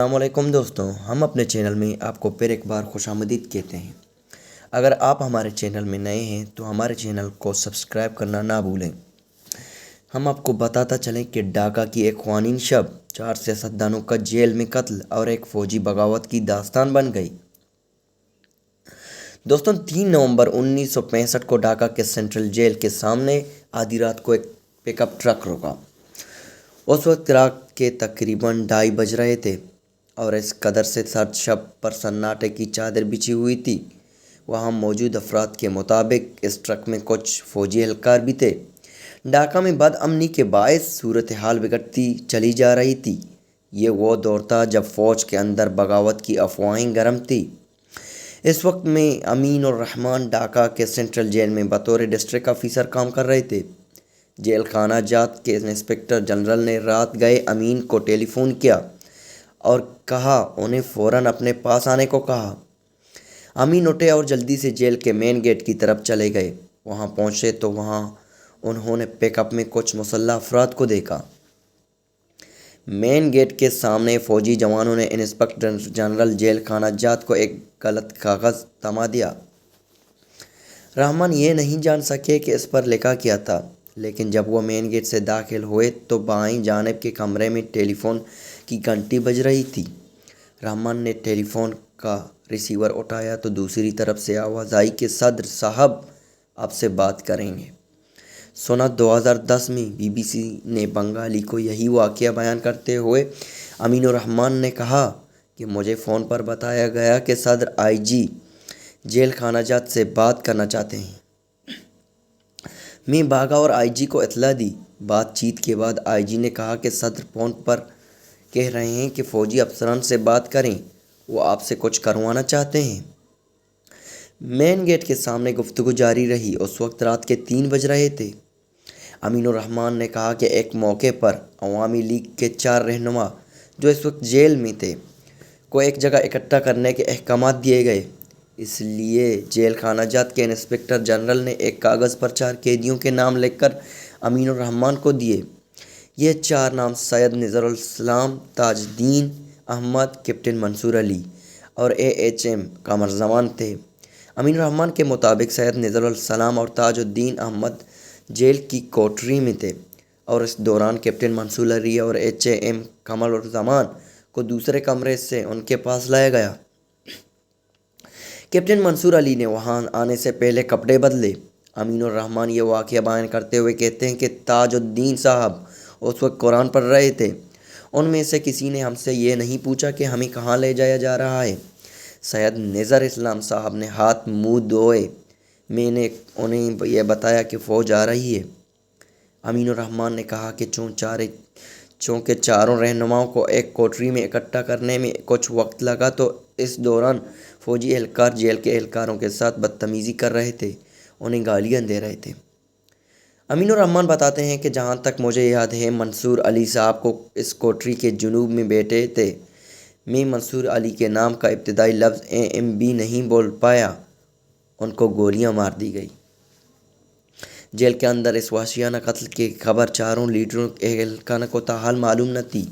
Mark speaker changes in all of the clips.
Speaker 1: السلام علیکم دوستوں، ہم اپنے چینل میں آپ کو پھر ایک بار خوش آمدید کہتے ہیں۔ اگر آپ ہمارے چینل میں نئے ہیں تو ہمارے چینل کو سبسکرائب کرنا نہ بھولیں۔ ہم آپ کو بتاتا چلیں کہ ڈھاکہ کی ایک خوانین شب 4 سیاستدانوں کا جیل میں قتل اور ایک فوجی بغاوت کی داستان بن گئی۔ دوستوں، 3 نومبر 1965 کو ڈھاکہ کے سینٹرل جیل کے سامنے آدھی رات کو ایک پک اپ ٹرک رکا۔ اس وقت رات کے تقریباً 2:30 بج رہے تھے اور اس قدر سے سرد شب پر سناٹے کی چادر بچھی ہوئی تھی۔ وہاں موجود افراد کے مطابق اس ٹرک میں کچھ فوجی اہلکار بھی تھے۔ ڈھاکہ میں بد امنی کے باعث صورتحال بگڑتی چلی جا رہی تھی۔ یہ وہ دور تھا جب فوج کے اندر بغاوت کی افواہیں گرم تھیں۔ اس وقت میں امین الرحمن ڈھاکہ کے سینٹرل جیل میں بطور ڈسٹرکٹ آفیسر کام کر رہے تھے۔ جیل خانہ جات کے انسپکٹر جنرل نے رات گئے امین کو ٹیلی فون کیا اور کہا انہیں فوراً اپنے پاس آنے کو کہا۔ امین اٹھے اور جلدی سے جیل کے مین گیٹ کی طرف چلے گئے۔ وہاں پہنچے تو وہاں انہوں نے پک اپ میں کچھ مسلح افراد کو دیکھا۔ مین گیٹ کے سامنے فوجی جوانوں نے انسپکٹر جنرل جیل خانہ جات کو ایک غلط کاغذ تھما دیا۔ رحمان یہ نہیں جان سکے کہ اس پر لکھا کیا تھا، لیکن جب وہ مین گیٹ سے داخل ہوئے تو بائیں جانب کے کمرے میں ٹیلی فون کی گھنٹی بج رہی تھی۔ رحمان نے ٹیلی فون کا ریسیور اٹھایا تو دوسری طرف سے آواز آئی کہ صدر صاحب آپ سے بات کریں گے۔ سنہ 2010 میں بی بی سی نے بنگالی کو یہی واقعہ بیان کرتے ہوئے امین الرحمن نے کہا کہ مجھے فون پر بتایا گیا کہ صدر آئی جی جیل خانہ جات سے بات کرنا چاہتے ہیں۔ میں بھاگا اور آئی جی کو اطلاع دی۔ بات چیت کے بعد آئی جی نے کہا کہ صدر فون پر کہہ رہے ہیں کہ فوجی افسران سے بات کریں، وہ آپ سے کچھ کروانا چاہتے ہیں۔ مین گیٹ کے سامنے گفتگو جاری رہی۔ اس وقت رات کے 3 بج رہے تھے۔ امین الرحمن نے کہا کہ ایک موقع پر عوامی لیگ کے 4 رہنما جو اس وقت جیل میں تھے کو ایک جگہ اکٹھا کرنے کے احکامات دیے گئے۔ اس لیے جیل خانہ جات کے انسپکٹر جنرل نے ایک کاغذ پر 4 قیدیوں کے نام لکھ کر امین الرحمن کو دیے۔ یہ 4 نام سید نذر الاسلام، تاج الدین احمد، کیپٹن منصور علی اور AHM قمر زمان تھے۔ امین الرحمن کے مطابق سید نذر الاسلام اور تاج الدین احمد جیل کی کوٹری میں تھے اور اس دوران کیپٹن منصور علی اور AHM قمر زمان کو دوسرے کمرے سے ان کے پاس لایا گیا۔ کیپٹن منصور علی نے وہاں آنے سے پہلے کپڑے بدلے۔ امین الرحمن یہ واقعہ بیان کرتے ہوئے کہتے ہیں کہ تاج الدین صاحب اس وقت قرآن پڑھ رہے تھے۔ ان میں سے کسی نے ہم سے یہ نہیں پوچھا کہ ہمیں کہاں لے جایا جا رہا ہے۔ سید نذر الاسلام صاحب نے ہاتھ منہ دھوئے۔ میں نے انہیں یہ بتایا کہ فوج آ رہی ہے۔ امین الرحمن نے کہا کہ چونکہ چاروں رہنماؤں کو ایک کوٹری میں اکٹھا کرنے میں کچھ وقت لگا تو اس دوران فوجی اہلکار جیل کے اہلکاروں کے ساتھ بدتمیزی کر رہے تھے، انہیں گالیاں دے رہے تھے۔ امین الرحمن بتاتے ہیں کہ جہاں تک مجھے یاد ہے منصور علی صاحب کو اس کوٹری کے جنوب میں بیٹھے تھے۔ میں منصور علی کے نام کا ابتدائی لفظ بھی نہیں بول پایا، ان کو گولیاں مار دی گئی۔ جیل کے اندر اس وحشیانہ قتل کی خبر چاروں لیڈروں کے اہلکار کو تاحال معلوم نہ تھی۔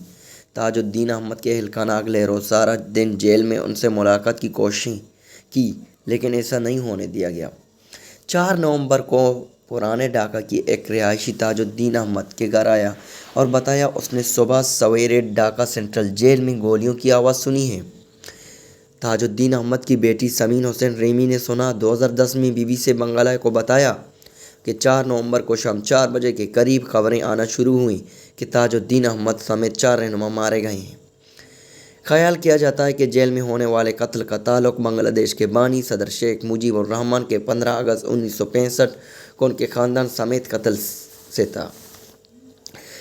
Speaker 1: تاج الدین احمد کے اہلکار اگلے روز سارا دن جیل میں ان سے ملاقات کی کوششیں کی، لیکن ایسا نہیں ہونے دیا گیا۔ 4 نومبر کو پرانے ڈھاکہ کی ایک رہائشی تاج الدین احمد کے گھر آیا اور بتایا اس نے صبح سویرے ڈھاکہ سینٹرل جیل میں گولیوں کی آواز سنی ہے۔ تاج الدین احمد کی بیٹی سمین حسین ریمی نے سنہ 2010 میں بی بی سی بنگلہ کو بتایا کہ 4 نومبر کو شام 4 بجے کے قریب خبریں آنا شروع ہوئیں کہ تاج الدین احمد سمیت 4 رہنما مارے گئے ہیں۔ خیال کیا جاتا ہے کہ جیل میں ہونے والے قتل کا تعلق بنگلہ دیش کے بانی صدر شیخ مجیب الرحمن کے 15 اگست 1965 کو ان کے خاندان سمیت قتل سے تھا۔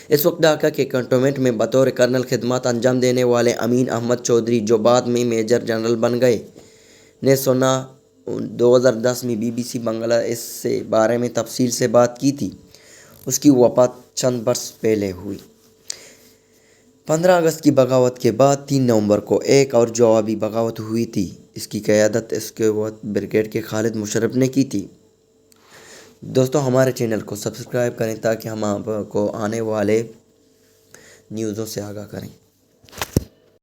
Speaker 1: اس وقت ڈھاکہ کے کنٹونمنٹ میں بطور کرنل خدمات انجام دینے والے امین احمد چودھری، جو بعد میں میجر جنرل بن گئے، نے سنہ 2010 میں بی بی سی بنگلہ اس سے بارے میں تفصیل سے بات کی تھی۔ اس کی وفات چند برس پہلے ہوئی۔ 15 اگست کی بغاوت کے بعد 3 نومبر کو ایک اور جوابی بغاوت ہوئی تھی۔ اس کی قیادت اس کے وقت بریگیڈ کے خالد مشرف نے کی تھی۔ دوستو، ہمارے چینل کو سبسکرائب کریں تاکہ ہم آپ کو آنے والے نیوزوں سے آگاہ کریں۔